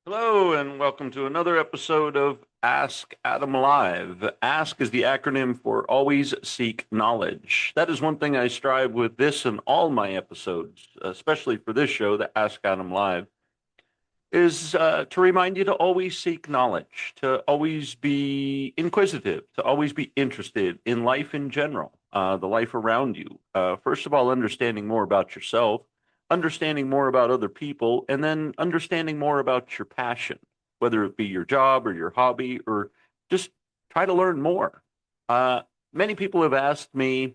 Hello, and welcome to another episode of Ask Adam Live. Ask is the acronym for Always Seek Knowledge. That is one thing I strive with this and all my episodes, especially for this show, the Ask Adam Live, is to remind you to always seek knowledge, to always be inquisitive, to always be interested in life in general, the life around you. First of all, understanding more about yourself, understanding more about other people, and then understanding more about your passion, whether it be your job or your hobby, or just try to learn more. Uh, Many people have asked me,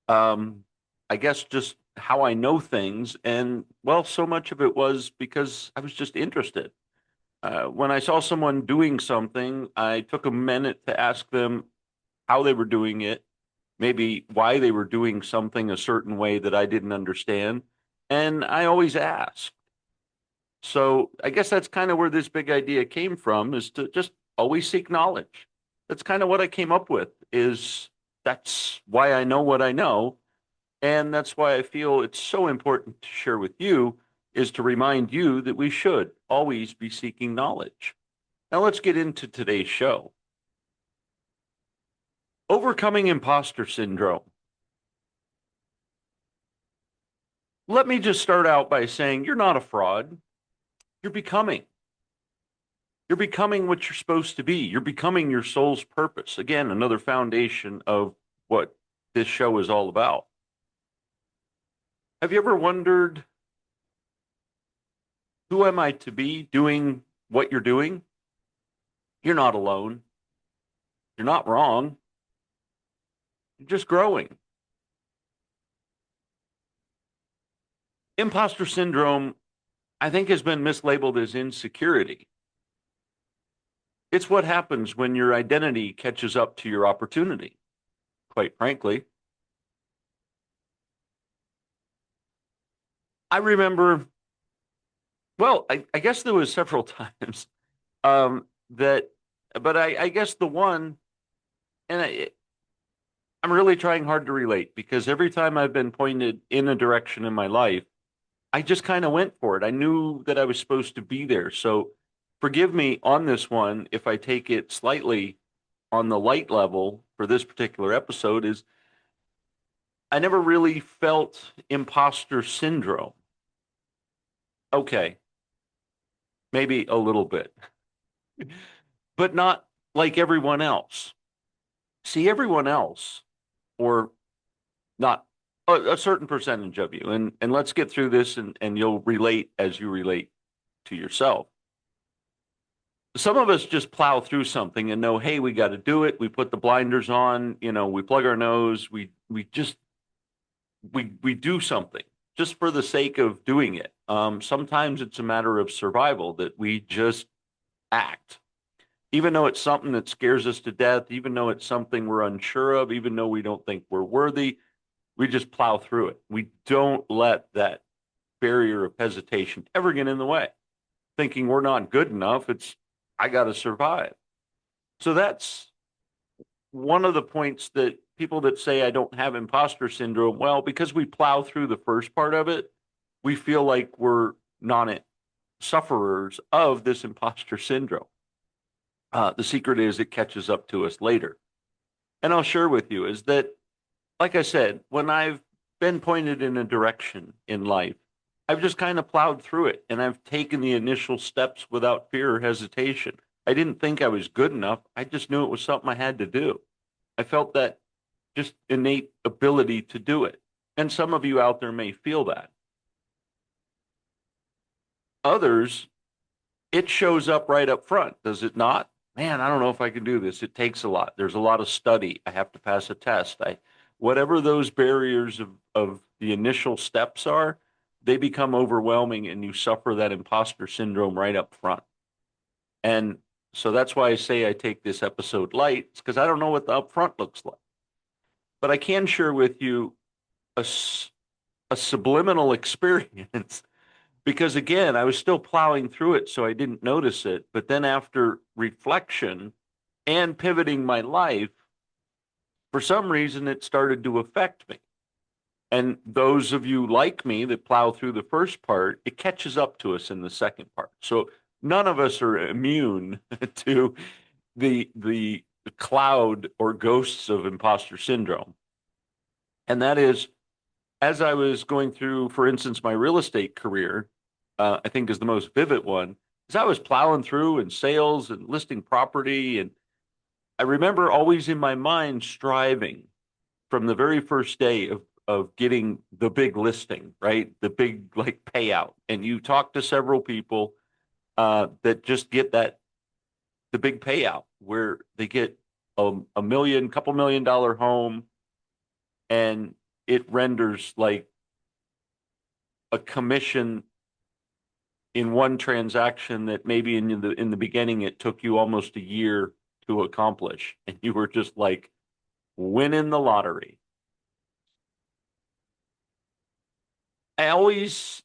um, I guess, just how I know things. And well, so much of it was because I was just interested. When I saw someone doing something, I took a minute to ask them how they were doing it, maybe why they were doing something a certain way that I didn't understand. And I always ask. So I guess that's kind of where this big idea came from, is to just always seek knowledge. That's kind of what I came up with, is that's why I know what I know. And that's why I feel it's so important to share with you, is to remind you that we should always be seeking knowledge. Now let's get into today's show. Overcoming imposter syndrome. Let me just start out by saying you're not a fraud. You're becoming. You're becoming what you're supposed to be. You're becoming your soul's purpose. Again, another foundation of what this show is all about. Have you ever wondered, who am I to be doing what you're doing? You're not alone. You're not wrong. You're just growing. Imposter syndrome, I think, has been mislabeled as insecurity. It's what happens when your identity catches up to your opportunity, quite frankly. I remember, well, I guess there was several times that, but I guess the one, and I'm really trying hard to relate, because every time I've been pointed in a direction in my life, I just kind of went for it. I knew that I was supposed to be there. So forgive me on this one if I take it slightly on the light level for this particular episode. Is I never really felt imposter syndrome. Okay, maybe a little bit, but not like everyone else. See, everyone else, or not a certain percentage of you, and let's get through this, and you'll relate as you relate to yourself. Some of us just plow through something and know, hey, we got to do it. We put the blinders on, we plug our nose, we just we do something just for the sake of doing it. Sometimes it's a matter of survival, that we just act, even though it's something that scares us to death, even though it's something we're unsure of, even though we don't think we're worthy. We just plow through it. We don't let that barrier of hesitation ever get in the way, thinking we're not good enough. It's, I got to survive. So that's one of the points, that people that say I don't have imposter syndrome, well, because we plow through the first part of it, we feel like we're not sufferers of this imposter syndrome. The secret is it catches up to us later. And I'll share with you is that, like I said, when I've been pointed in a direction in life, I've just kind of plowed through it, and I've taken the initial steps without fear or hesitation. I didn't think I was good enough. I just knew it was something I had to do. I felt that just innate ability to do it. And some of you out there may feel that. Others, it shows up right up front, does it not? Man, I don't know if I can do this. It takes a lot. There's a lot of study. I have to pass a test. Whatever those barriers of the initial steps are, they become overwhelming, and you suffer that imposter syndrome right up front. And so that's why I say I take this episode light. It's because I don't know what the upfront looks like. But I can share with you a, a subliminal experience, because again, I was still plowing through it, so I didn't notice it. But then after reflection and pivoting my life, for some reason, it started to affect me. And those of you like me that plow through the first part, it catches up to us in the second part. So none of us are immune to the cloud or ghosts of imposter syndrome. And that is, as I was going through, for instance, my real estate career, I think is the most vivid one, is I was plowing through in sales and listing property. And I remember always in my mind striving from the very first day of getting the big listing, right? The big like payout. And you talk to several people that just get that the big payout where they get a million, couple $1 million home, and it renders like a commission in one transaction that maybe in the beginning it took you almost a year to accomplish, and you were just like winning the lottery. I always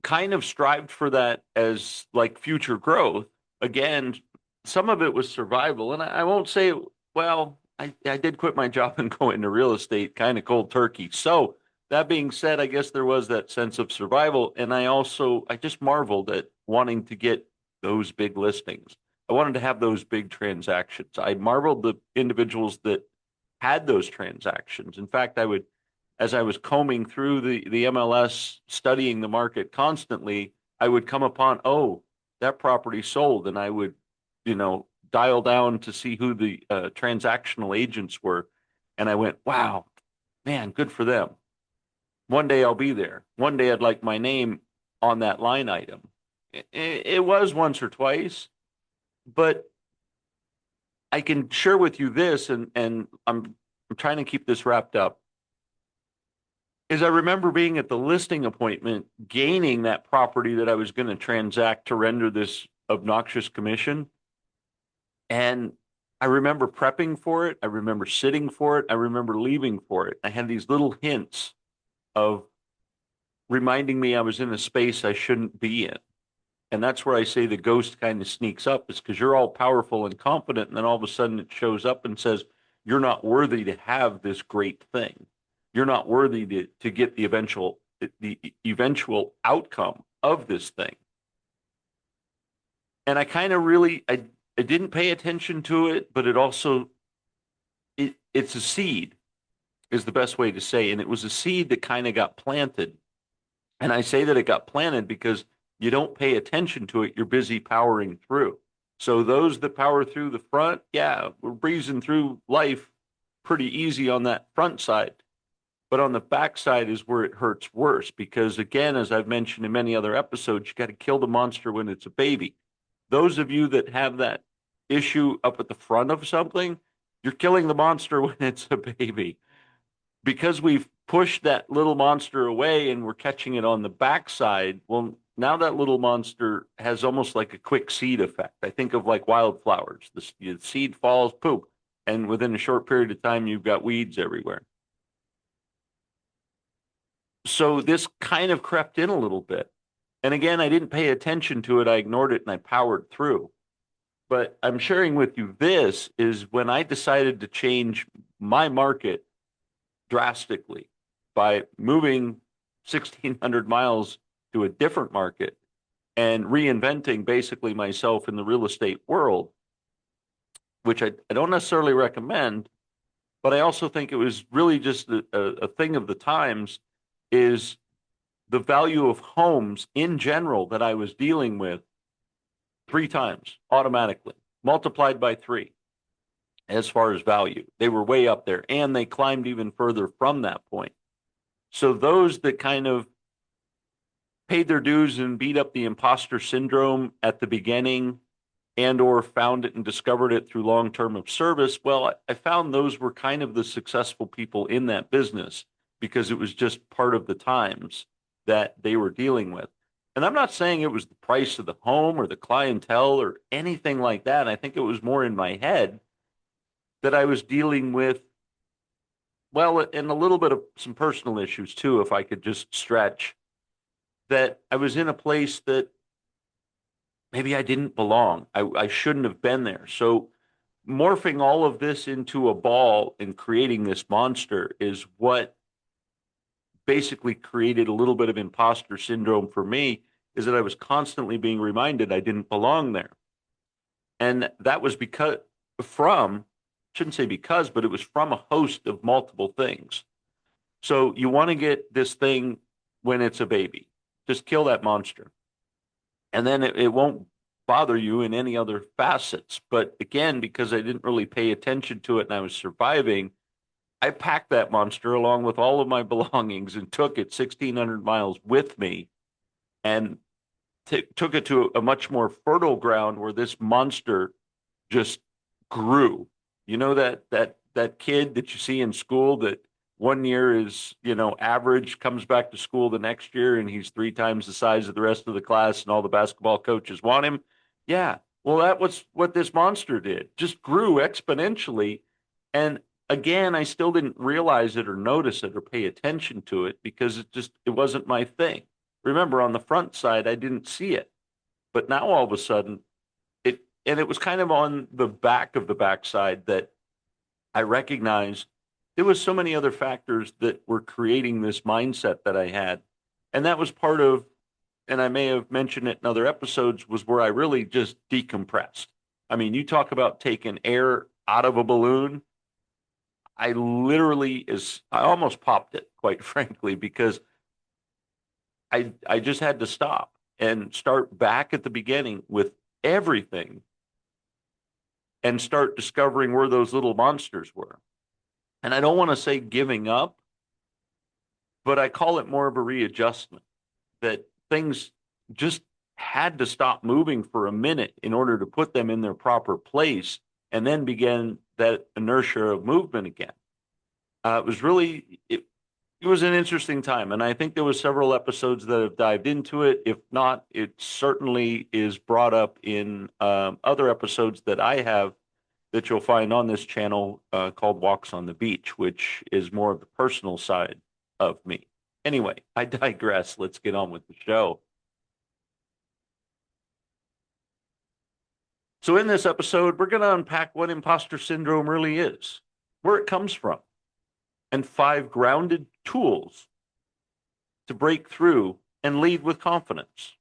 kind of strived for that as like future growth. Again, some of it was survival, and I won't say, well, I did quit my job and go into real estate kind of cold turkey. So that being said, I guess there was that sense of survival, and I just marveled at wanting to get those big listings. I wanted to have those big transactions. I marveled the individuals that had those transactions. In fact, as I was combing through the MLS, studying the market constantly, I would come upon, oh, that property sold, and I would, dial down to see who the transactional agents were, and I went, wow, man, good for them. One day I'll be there. One day I'd like my name on that line item. It was once or twice, but I can share with you this, and I'm trying to keep this wrapped up. Is I remember being at the listing appointment, gaining that property that I was going to transact to render this obnoxious commission. And I remember prepping for it. I remember sitting for it. I remember leaving for it. I had these little hints of reminding me I was in a space I shouldn't be in. And that's where I say the ghost kind of sneaks up, is because you're all powerful and confident. And then all of a sudden it shows up and says, you're not worthy to have this great thing. You're not worthy to get the eventual outcome of this thing. And I kind of really, I didn't pay attention to it, but it's a seed is the best way to say. And it was a seed that kind of got planted. And I say that it got planted because you don't pay attention to it. You're busy powering through. So those that power through the front, yeah, we're breezing through life pretty easy on that front side. But on the back side is where it hurts worse because, again, as I've mentioned in many other episodes, you got to kill the monster when it's a baby. Those of you that have that issue up at the front of something, you're killing the monster when it's a baby. Because we've pushed that little monster away and we're catching it on the backside, well, now that little monster has almost like a quick seed effect. I think of like wildflowers. The seed falls, poop, and within a short period of time, you've got weeds everywhere. So this kind of crept in a little bit. And again, I didn't pay attention to it. I ignored it and I powered through. But I'm sharing with you this is when I decided to change my market drastically by moving 1,600 miles to a different market and reinventing basically myself in the real estate world, which I don't necessarily recommend, but I also think it was really just a thing of the times, is the value of homes in general that I was dealing with 3 times automatically, multiplied by 3 as far as value. They were way up there and they climbed even further from that point. So those that kind of paid their dues and beat up the imposter syndrome at the beginning and or found it and discovered it through long term of service, well, I found those were kind of the successful people in that business because it was just part of the times that they were dealing with. And I'm not saying it was the price of the home or the clientele or anything like that. I think it was more in my head that I was dealing with, well, and a little bit of some personal issues too, if I could just stretch, that I was in a place that maybe I didn't belong. I shouldn't have been there. So morphing all of this into a ball and creating this monster is what basically created a little bit of imposter syndrome for me. is that I was constantly being reminded I didn't belong there. And that was from, shouldn't say because, but it was from a host of multiple things. So you want to get this thing when it's a baby. Just kill that monster. And then it won't bother you in any other facets. But again, because I didn't really pay attention to it and I was surviving, I packed that monster along with all of my belongings and took it 1,600 miles with me and took it to a much more fertile ground where this monster just grew. You know that kid that you see in school that one year is, average, comes back to school the next year and he's 3 times the size of the rest of the class and all the basketball coaches want him. Yeah. Well, that was what this monster did. Just grew exponentially. And again, I still didn't realize it or notice it or pay attention to it because it wasn't my thing. Remember, on the front side, I didn't see it. But now all of a sudden, it was kind of on the back of the backside that I recognized there was so many other factors that were creating this mindset that I had. And that was part of, and I may have mentioned it in other episodes, was where I really just decompressed. I mean, you talk about taking air out of a balloon. I almost popped it, quite frankly, because I just had to stop and start back at the beginning with everything and start discovering where those little monsters were. And I don't want to say giving up, but I call it more of a readjustment, that things just had to stop moving for a minute in order to put them in their proper place and then begin that inertia of movement again. It was an interesting time, and I think there was several episodes that have dived into it. If not, it certainly is brought up in other episodes that I have that you'll find on this channel called Walks on the Beach, which is more of the personal side of me. Anyway, I digress. Let's get on with the show. So in this episode, we're going to unpack what imposter syndrome really is, where it comes from, and 5 grounded tools to break through and lead with confidence.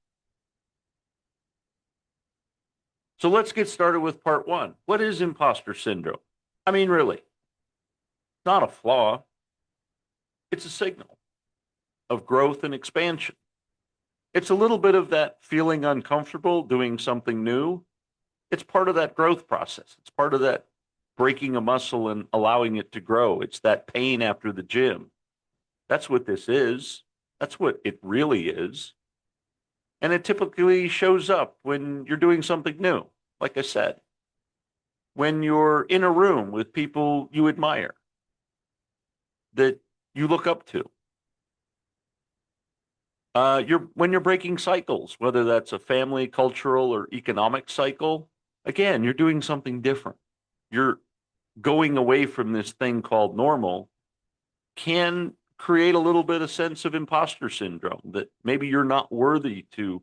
So let's get started with part 1. What is imposter syndrome? I mean, really, it's not a flaw. It's a signal of growth and expansion. It's a little bit of that feeling uncomfortable doing something new. It's part of that growth process. It's part of that breaking a muscle and allowing it to grow. It's that pain after the gym. That's what this is. That's what it really is. And it typically shows up when you're doing something new. Like I said, when you're in a room with people you admire, that you look up to. When you're breaking cycles, whether that's a family, cultural, or economic cycle, again, you're doing something different. You're going away from this thing called normal, can create a little bit of sense of imposter syndrome, that maybe you're not worthy to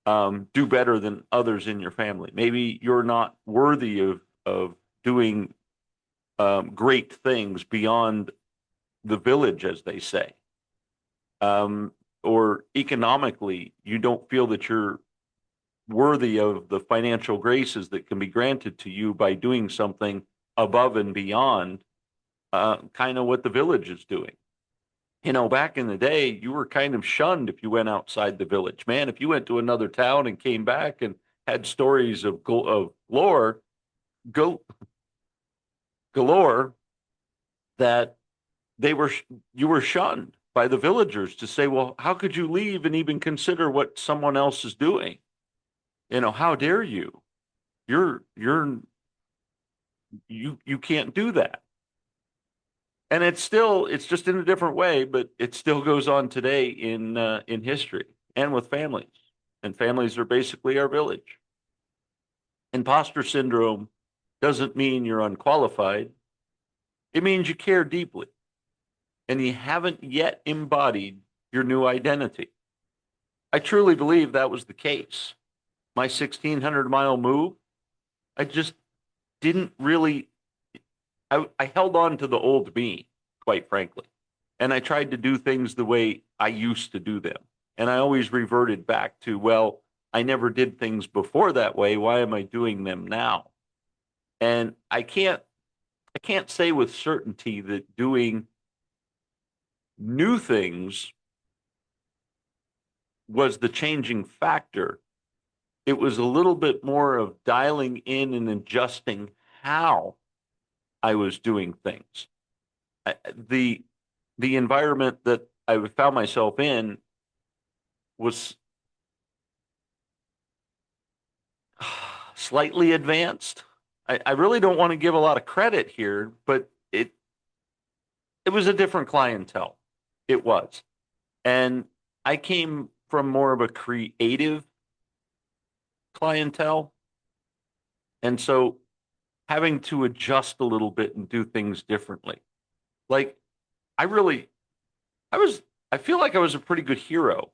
do better than others in your family. Maybe you're not worthy of doing great things beyond the village, as they say. Or economically, you don't feel that you're worthy of the financial graces that can be granted to you by doing something above and beyond kind of what the village is doing. Back in the day, you were kind of shunned if you went outside the village. Man, if you went to another town and came back and had stories of galore, that you were shunned by the villagers to say, well, how could you leave and even consider what someone else is doing? How dare you? You can't do that. And it's just in a different way, but it still goes on today in history and with families. And families are basically our village. Imposter syndrome doesn't mean you're unqualified. It means you care deeply and you haven't yet embodied your new identity. I truly believe that was the case. My 1,600-mile move, I just didn't really, I held on to the old me, quite frankly. And I tried to do things the way I used to do them. And I always reverted back to, well, I never did things before that way. Why am I doing them now? And I can't say with certainty that doing new things was the changing factor. It was a little bit more of dialing in and adjusting how I was doing things. The the environment that I found myself in was slightly advanced. I really don't want to give a lot of credit here, but it was a different clientele. It was. And I came from more of a creative clientele. And so having to adjust a little bit and do things differently. Like I really, I was, I feel like I was a pretty good hero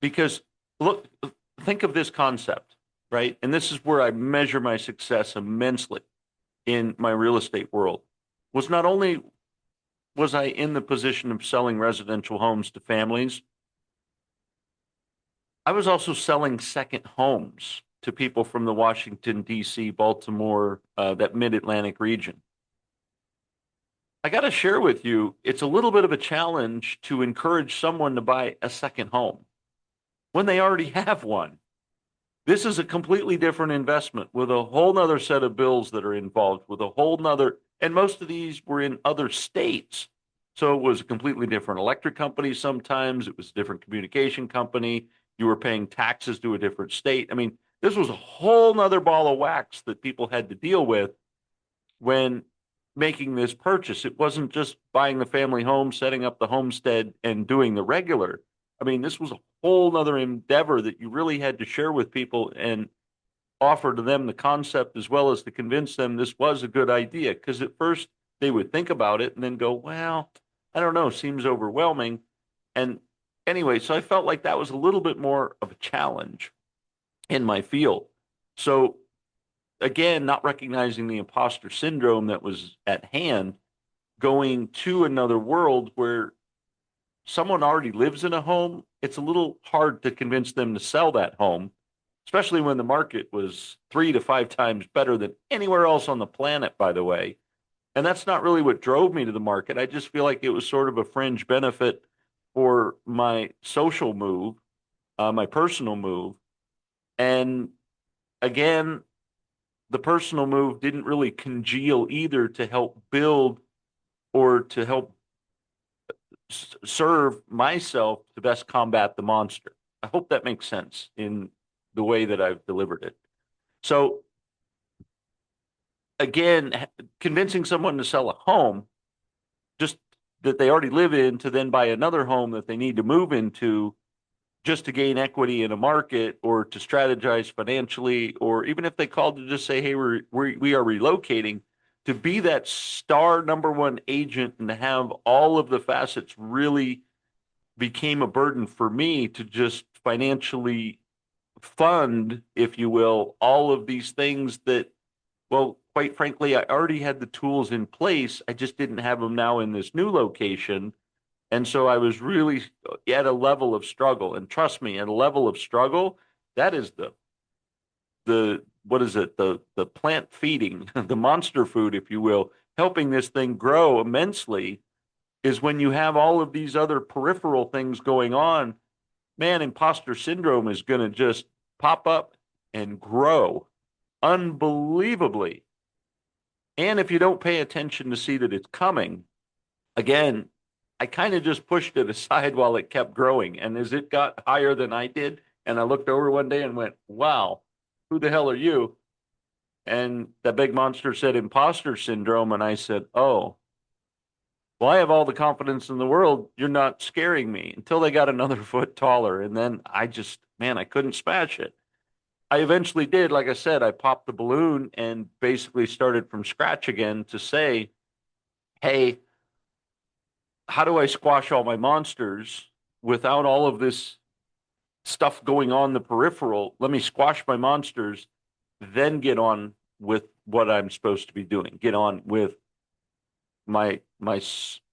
because look, think of this concept, right? And this is where I measure my success immensely in my real estate world. Was not only was I in the position of selling residential homes to families, I was also selling second homes to people from the Washington, D.C., Baltimore, that mid Atlantic region. I got to share with you, it's a little bit of a challenge to encourage someone to buy a second home when they already have one. This is a completely different investment with a whole nother set of bills that are involved, with a whole nother, and most of these were in other states. So it was a completely different electric company sometimes, it was a different communication company. You were paying taxes to a different state. I mean, this was a whole nother ball of wax that people had to deal with when making this purchase. It wasn't just buying the family home, setting up the homestead, and doing the regular. I mean, this was a whole nother endeavor that you really had to share with people and offer to them the concept as well as to convince them this was a good idea. Because at first they would think about it and then go, well, I don't know, seems overwhelming. And anyway, so I felt like that was a little bit more of a challenge in my field. So again, not recognizing the imposter syndrome that was at hand, going to another world where someone already lives in a home, it's a little hard to convince them to sell that home, especially when the market was 3 to 5 times better than anywhere else on the planet, by the way. And that's not really what drove me to the market. I just feel like it was sort of a fringe benefit for my social move, my personal move. And again, the personal move didn't really congeal either to help build or to help serve myself to best combat the monster. I hope that makes sense in the way that I've delivered it. So again, convincing someone to sell a home just that they already live in to then buy another home that they need to move into just to gain equity in a market or to strategize financially, or even if they called to just say, hey, we are relocating, to be that star number one agent and to have all of the facets really became a burden for me to just financially fund, if you will, all of these things that, well, quite frankly, I already had the tools in place. I just didn't have them now in this new location. And so I was really at a level of struggle. And trust me, at a level of struggle, that is the what is it? The plant feeding, the monster food, if you will, helping this thing grow immensely is when you have all of these other peripheral things going on. Man, imposter syndrome is going to just pop up and grow unbelievably. And if you don't pay attention to see that it's coming, again, I kind of just pushed it aside while it kept growing. And as it got higher than I did, and I looked over one day and went, wow, who the hell are you? And that big monster said imposter syndrome. And I said, oh, well, I have all the confidence in the world. You're not scaring me until they got another foot taller. And then I just, man, I couldn't smash it. I eventually did. Like I said, I popped the balloon and basically started from scratch again to say, hey, how do I squash all my monsters without all of this stuff going on the peripheral? Let me squash my monsters, then get on with what I'm supposed to be doing. Get on with my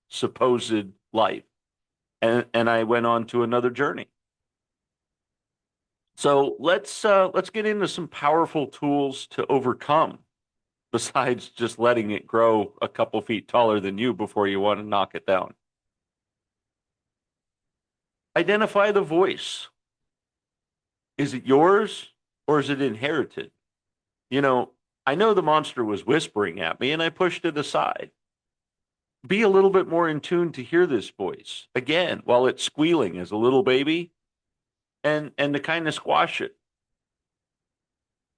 supposed life. And I went on to another journey. So let's get into some powerful tools to overcome, besides just letting it grow a couple feet taller than you before you want to knock it down. Identify the voice. Is it yours or is it inherited? You know, I know the monster was whispering at me and I pushed it aside. Be a little bit more in tune to hear this voice again while it's squealing as a little baby, and to kind of squash it.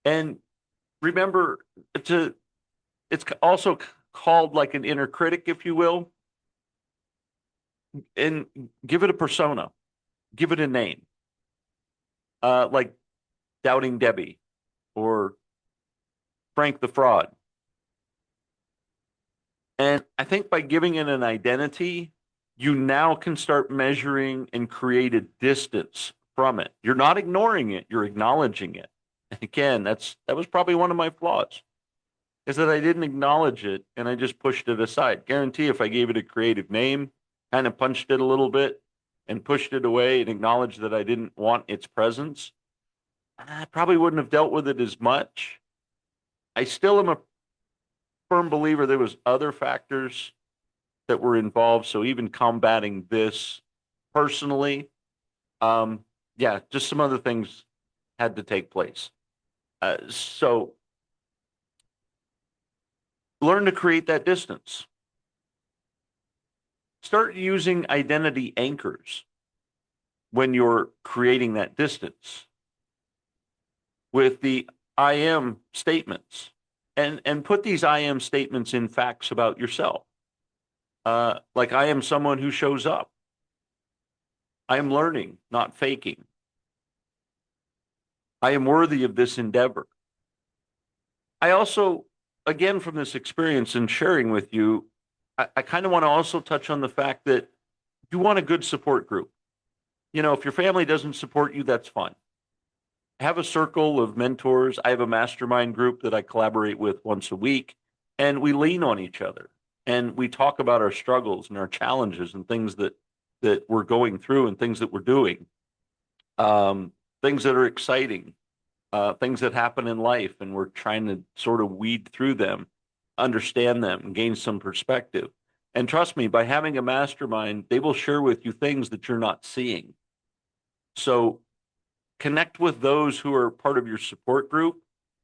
And remember to it's also called like an inner critic, if you will, and give it a persona, give it a name, like Doubting Debbie or Frank the Fraud. And I think by giving it an identity, you now can start measuring and create a distance from it. You're not ignoring it, you're acknowledging it. And again, that was probably one of my flaws, is that I didn't acknowledge it and I just pushed it aside. Guarantee if I gave it a creative name, kind of punched it a little bit and pushed it away and acknowledged that I didn't want its presence, I probably wouldn't have dealt with it as much. I still am a firm believer there was other factors that were involved. So even combating this personally, yeah, just some other things had to take place. So learn to create that distance. Start using identity anchors when you're creating that distance with the I am statements, and put these I am statements in facts about yourself. Like I am someone who shows up. I am learning, not faking. I am worthy of this endeavor. I also, again, from this experience and sharing with you, I kind of want to also touch on the fact that you want a good support group. You know, if your family doesn't support you, that's fine. Have a circle of mentors. I have a mastermind group that I collaborate with once a week, and we lean on each other and we talk about our struggles and our challenges and things that we're going through and things that we're doing, things that are exciting, things that happen in life, and we're trying to sort of weed through them, understand them, and gain some perspective. And trust me, by having a mastermind, they will share with you things that you're not seeing. So connect with those who are part of your support group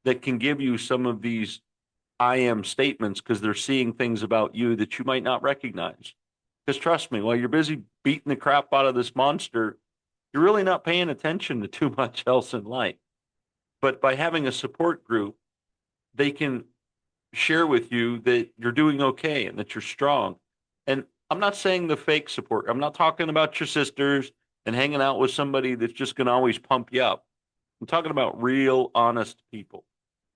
that can give you some of these I am statements, because they're seeing things about you that you might not recognize. Because trust me, while you're busy beating the crap out of this monster, you're really not paying attention to too much else in life. But by having a support group, they can share with you that you're doing okay and that you're strong. And I'm not saying the fake support. I'm not talking about your sisters and hanging out with somebody that's just going to always pump you up. I'm talking about real, honest people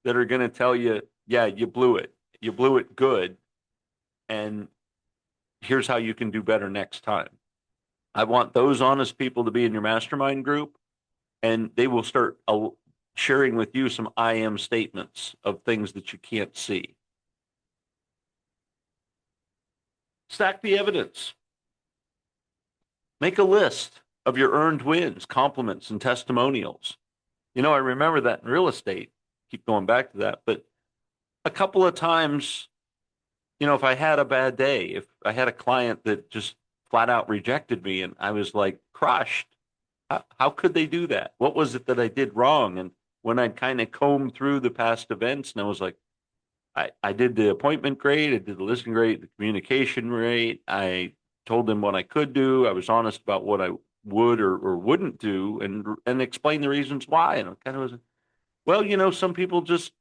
that are going to tell you, yeah, you blew it. You blew it good. And here's how you can do better next time. I want those honest people to be in your mastermind group, and they will start sharing with you some I am statements of things that you can't see. Stack the evidence. Make a list of your earned wins, compliments, and testimonials. You know, I remember that in real estate. Keep going back to that. But a couple of times, you know, if I had a bad day, if I had a client that just flat out rejected me and I was like crushed, how could they do that? What was it that I did wrong? And when I'd kind of combed through the past events and I was like, I did the appointment great, I did the listening great, the communication great. I told them what I could do. I was honest about what I would or wouldn't do, and explain the reasons why. And I kind of was, well, you know, some people just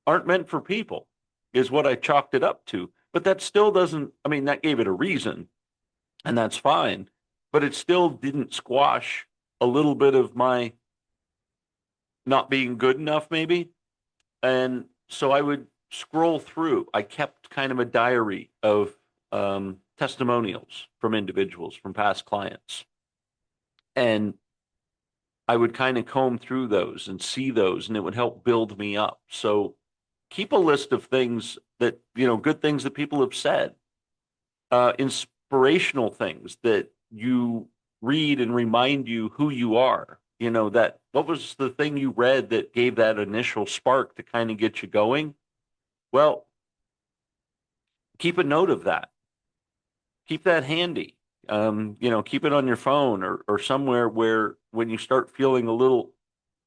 aren't meant for people, is what I chalked it up to. But that still doesn't, I mean, that gave it a reason, and that's fine. But it still didn't squash a little bit of my not being good enough, maybe. And so I would scroll through. I kept kind of a diary of testimonials from individuals, from past clients. And I would kind of comb through those and see those, and it would help build me up. So keep a list of things that, you know, good things that people have said, inspirational things that you read and remind you who you are. that what was the thing you read that gave that initial spark to kind of get you going? Well, keep a note of that. Keep that handy. Keep it on your phone or somewhere where when you start feeling a little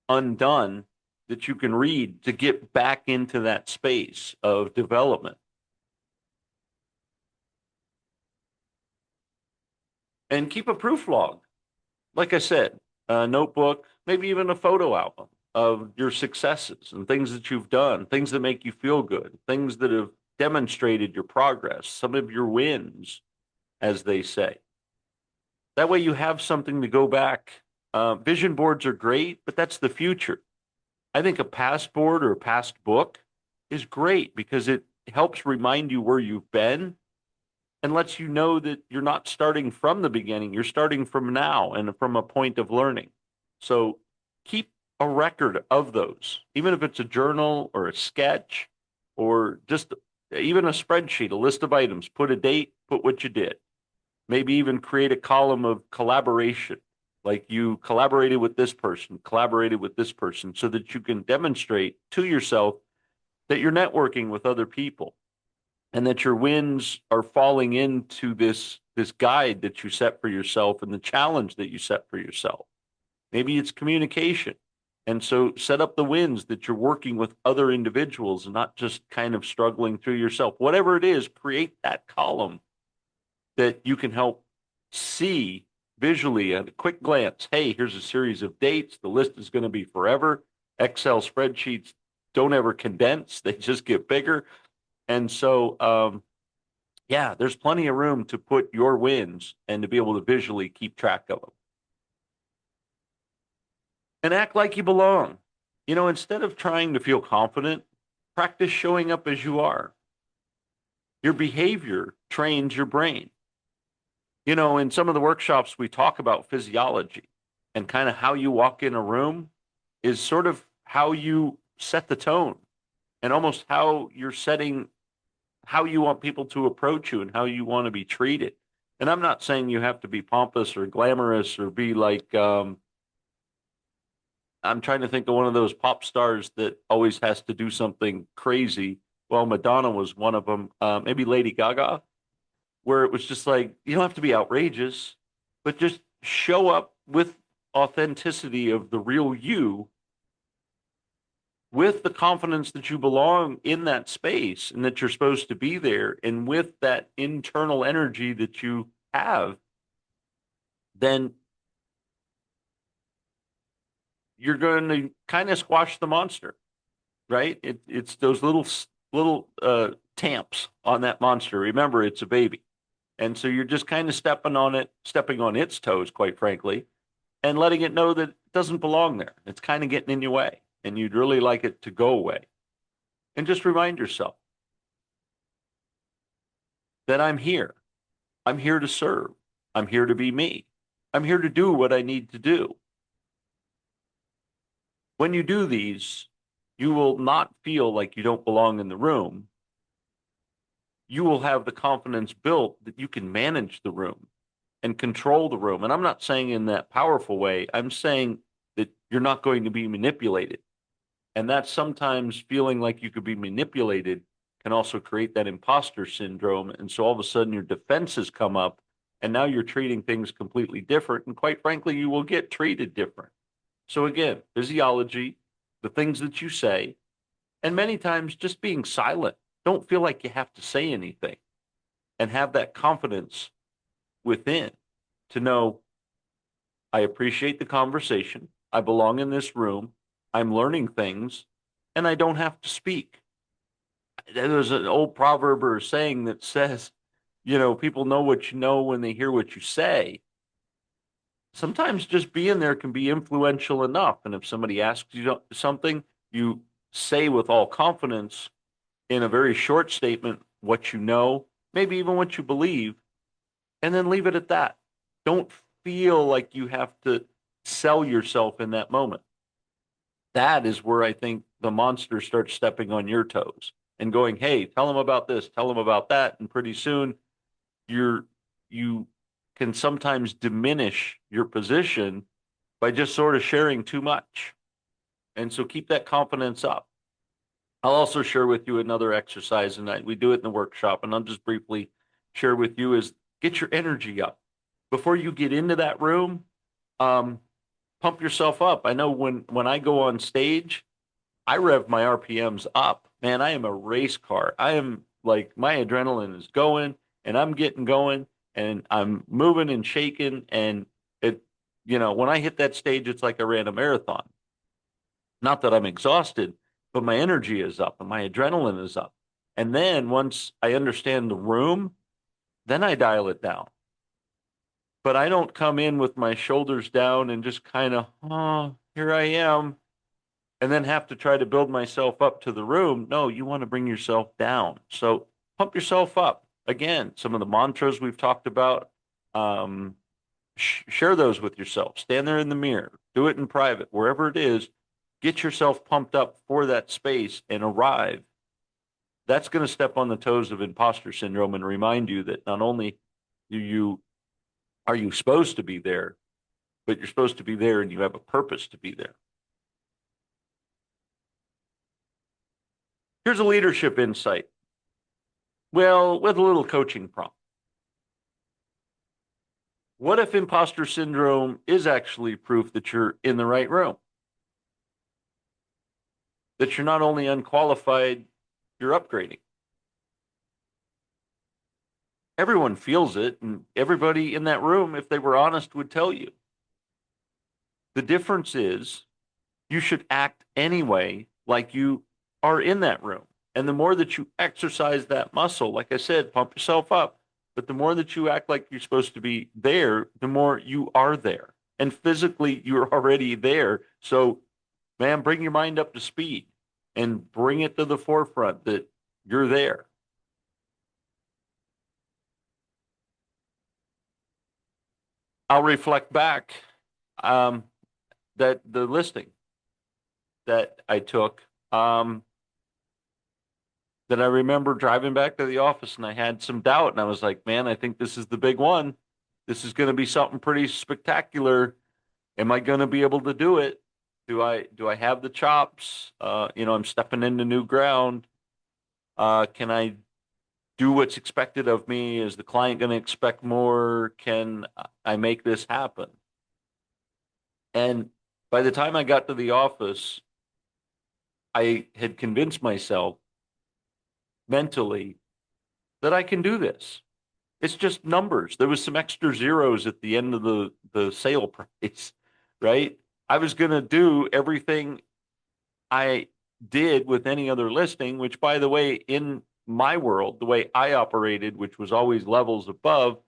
undone, that you can read to get back into that space of development. And keep a proof log. Like I said, a notebook, maybe even a photo album of your successes and things that you've done, things that make you feel good, things that have demonstrated your progress, some of your wins, as they say. That way you have something to go back. Vision boards are great, but that's the future. I think a past board or a past book is great because it helps remind you where you've been and lets you know that you're not starting from the beginning. You're starting from now and from a point of learning. So keep a record of those, even if it's a journal or a sketch or just even a spreadsheet, a list of items. Put a date, put what you did. Maybe even create a column of collaboration, like you collaborated with this person, so that you can demonstrate to yourself that you're networking with other people and that your wins are falling into this guide that you set for yourself and the challenge that you set for yourself. Maybe it's communication. And so set up the wins that you're working with other individuals and not just kind of struggling through yourself. Whatever it is, create that column that you can help see visually at a quick glance. Hey, here's a series of dates. The list is going to be forever. Excel spreadsheets don't ever condense, they just get bigger. And so, yeah, there's plenty of room to put your wins and to be able to visually keep track of them. And act like you belong. Instead of trying to feel confident, practice showing up as you are. Your behavior trains your brain. In some of the workshops, we talk about physiology and kind of how you walk in a room is sort of how you set the tone and almost how you're setting how you want people to approach you and how you want to be treated. And I'm not saying you have to be pompous or glamorous or be like, I'm trying to think of one of those pop stars that always has to do something crazy. Well, Madonna was one of them. Maybe Lady Gaga, where it was just like, you don't have to be outrageous, but just show up with authenticity of the real you, with the confidence that you belong in that space and that you're supposed to be there, and with that internal energy that you have, then you're going to kind of squash the monster, right? It's those little tamps on that monster. Remember, it's a baby. And so you're just kind of stepping on its toes, quite frankly, and letting it know that it doesn't belong there. It's kind of getting in your way, and you'd really like it to go away. And just remind yourself that I'm here. I'm here to serve. I'm here to be me. I'm here to do what I need to do. When you do these, you will not feel like you don't belong in the room. You will have the confidence built that you can manage the room and control the room. And I'm not saying in that powerful way, I'm saying that you're not going to be manipulated. And that sometimes feeling like you could be manipulated can also create that imposter syndrome. And so all of a sudden your defenses come up and now you're treating things completely different. And quite frankly, you will get treated different. So again, physiology, the things that you say, and many times just being silent. Don't feel like you have to say anything and have that confidence within to know I appreciate the conversation. I belong in this room. I'm learning things and I don't have to speak. There's an old proverb or saying that says, people know what you know when they hear what you say. Sometimes just being there can be influential enough. And if somebody asks you something, you say with all confidence in a very short statement what you know, maybe even what you believe, and then leave it at that. Don't feel like you have to sell yourself in that moment. That is where I think the monster starts stepping on your toes and going, hey, tell them about this, tell them about that. And pretty soon you can sometimes diminish your position by just sort of sharing too much. And so keep that confidence up. I'll also share with you another exercise, and we do it in the workshop, and I'll just briefly share with you is get your energy up. Before you get into that room, um, pump yourself up. I know when I go on stage, I rev my RPMs up. Man, I am a race car. I am like my adrenaline is going and I'm getting going and I'm moving and shaking and it when I hit that stage it's like I ran a marathon. Not that I'm exhausted, but my energy is up and my adrenaline is up. And then once I understand the room, then I dial it down. But I don't come in with my shoulders down and just kind of, oh, here I am, and then have to try to build myself up to the room. No, you want to bring yourself down. So pump yourself up. Again, some of the mantras we've talked about, share those with yourself. Stand there in the mirror, do it in private, wherever it is. Get yourself pumped up for that space and arrive. That's going to step on the toes of imposter syndrome and remind you that not only are you supposed to be there, but you're supposed to be there and you have a purpose to be there. Here's a leadership insight. Well, with a little coaching prompt. What if imposter syndrome is actually proof that you're in the right room? That you're not only unqualified, you're upgrading. Everyone feels it, and everybody in that room, if they were honest, would tell you. The difference is you should act anyway like you are in that room. And the more that you exercise that muscle, like I said, pump yourself up. But the more that you act like you're supposed to be there, the more you are there. And physically, you're already there. So, man, bring your mind up to speed and bring it to the forefront that you're there. I'll reflect back that the listing that I took, that I remember driving back to the office and I had some doubt and I was like, man, I think this is the big one. This is going to be something pretty spectacular. Am I going to be able to do it? Do I have the chops? I'm stepping into new ground. Can I do what's expected of me? Is the client going to expect more? Can I make this happen? And by the time I got to the office, I had convinced myself mentally that I can do this. It's just numbers. There was some extra zeros at the end of the sale price, right? I was going to do everything I did with any other listing, which, by the way, in my world, the way I operated, which was always levels above,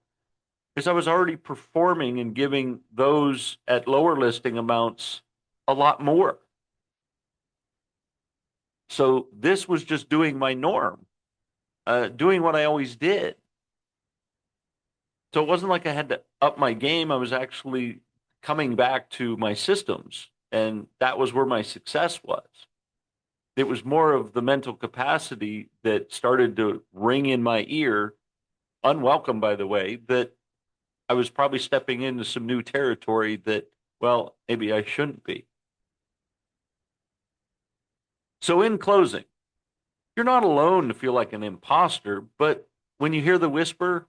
is I was already performing and giving those at lower listing amounts a lot more. So this was just doing my norm, doing what I always did. So it wasn't like I had to up my game. I was actually coming back to my systems, and that was where my success was. It was more of the mental capacity that started to ring in my ear, unwelcome, by the way, that I was probably stepping into some new territory that, well, maybe I shouldn't be. So in closing, you're not alone to feel like an imposter, but when you hear the whisper,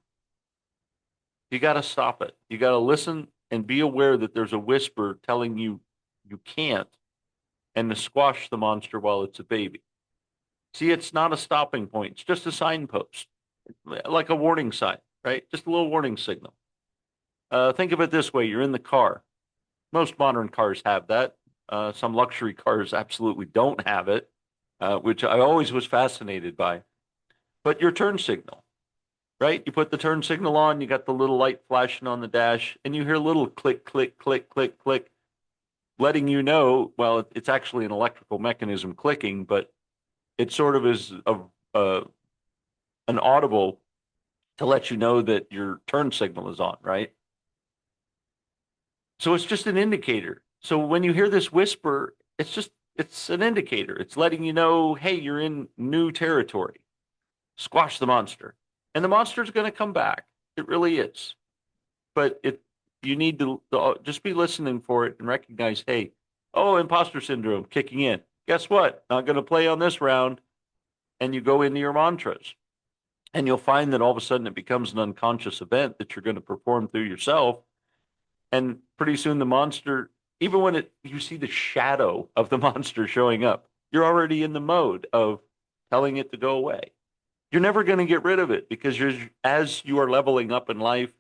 you got to stop it. You got to listen and be aware that there's a whisper telling you you can't, and to squash the monster while it's a baby. See, it's not a stopping point. It's just a signpost, like a warning sign, right? Just a little warning signal. Think of it this way. You're in the car. Most modern cars have that. Some luxury cars absolutely don't have it, which I always was fascinated by. But your turn signal, right? You put the turn signal on, you got the little light flashing on the dash, and you hear a little click, click, click, click, click, letting you know, well, it's actually an electrical mechanism clicking, but it sort of is an audible to let you know that your turn signal is on, right? So it's just an indicator. So when you hear this whisper, it's an indicator. It's letting you know, hey, you're in new territory. Squash the monster. And the monster's going to come back. It really is. But you need to just be listening for it and recognize, hey, oh, imposter syndrome kicking in. Guess what? Not going to play on this round. And you go into your mantras. And you'll find that all of a sudden it becomes an unconscious event that you're going to perform through yourself. And pretty soon the monster, even when you see the shadow of the monster showing up, you're already in the mode of telling it to go away. You're never going to get rid of it because as you are leveling up in life,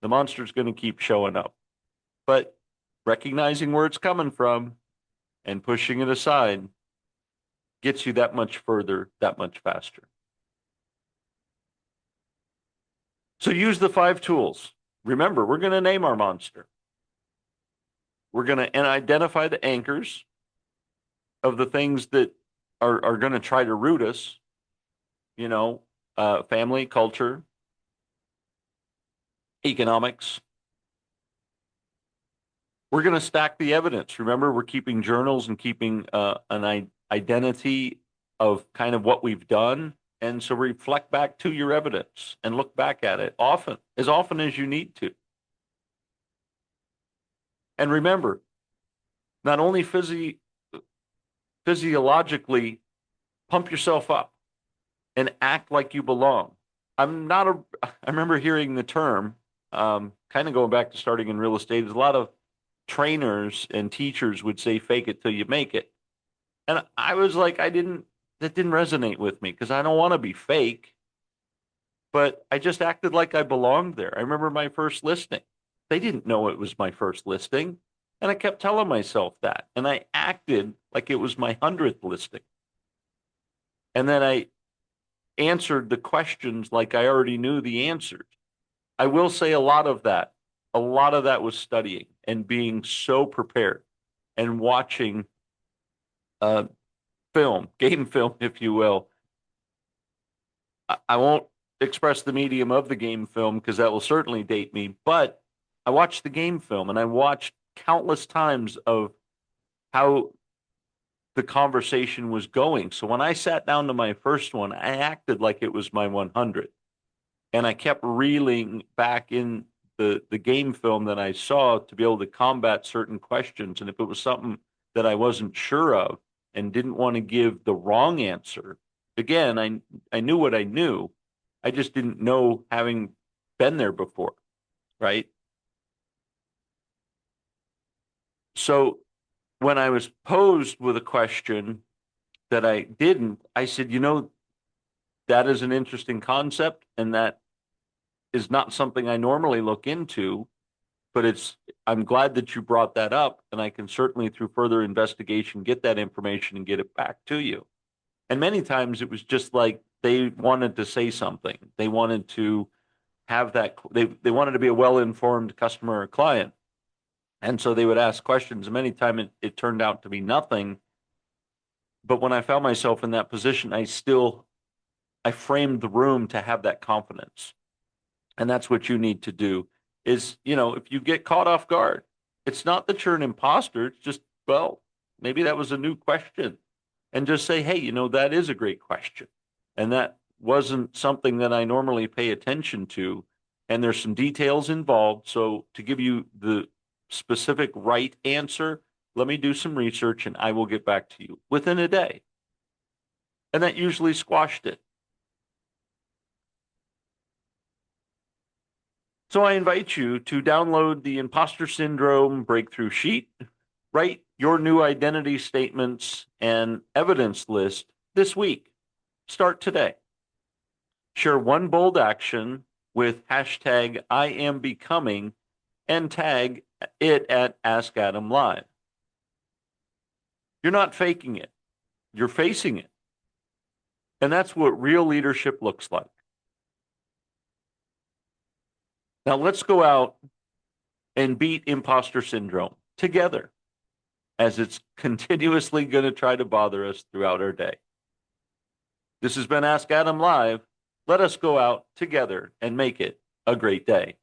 the monster's going to keep showing up. But recognizing where it's coming from and pushing it aside gets you that much further, that much faster. So use the 5 tools. Remember, we're going to name our monster. We're going to identify the anchors of the things that are going to try to root us, family, culture, economics. We're going to stack the evidence. Remember, we're keeping journals and keeping an identity of kind of what we've done. And so reflect back to your evidence and look back at it as often as you need to. And remember, not only physiologically pump yourself up and act like you belong. I remember hearing the term, kind of going back to starting in real estate, there's a lot of trainers and teachers would say, fake it till you make it. And I was like, that didn't resonate with me because I don't want to be fake, but I just acted like I belonged there. I remember my first listing. They didn't know it was my first listing. And I kept telling myself that. And I acted like it was my 100th listing. And then I answered the questions like I already knew the answers. I will say a lot of that was studying and being so prepared and watching game film, if you will. I won't express the medium of the game film because that will certainly date me, but I watched the game film and I watched countless times of how the conversation was going. So when I sat down to my first one, I acted like it was my 100. And I kept reeling back in the game film that I saw to be able to combat certain questions. And if it was something that I wasn't sure of and didn't want to give the wrong answer, again, I knew what I knew. I just didn't know having been there before, right? So when I was posed with a question that I didn't, I said, that is an interesting concept, and that is not something I normally look into, but I'm glad that you brought that up, and I can certainly, through further investigation, get that information and get it back to you. And many times it was just like they wanted to say something. They wanted to have that, they wanted to be a well-informed customer or client. And so they would ask questions. And many times it turned out to be nothing. But when I found myself in that position, I framed the room to have that confidence. And that's what you need to do is, if you get caught off guard, it's not that you're an imposter. It's just, well, maybe that was a new question. And just say, hey, that is a great question. And that wasn't something that I normally pay attention to. And there's some details involved. So to give you the specific right answer, let me do some research and I will get back to you within a day. And that usually squashed it. So I invite you to download the Imposter Syndrome Breakthrough Sheet, write your new identity statements and evidence list this week. Start today. Share one bold action with hashtag I am becoming and tag it at Ask Adam Live. You're not faking it. You're facing it. And that's what real leadership looks like. Now let's go out and beat imposter syndrome together, as it's continuously going to try to bother us throughout our day. This has been Ask Adam Live. Let us go out together and make it a great day.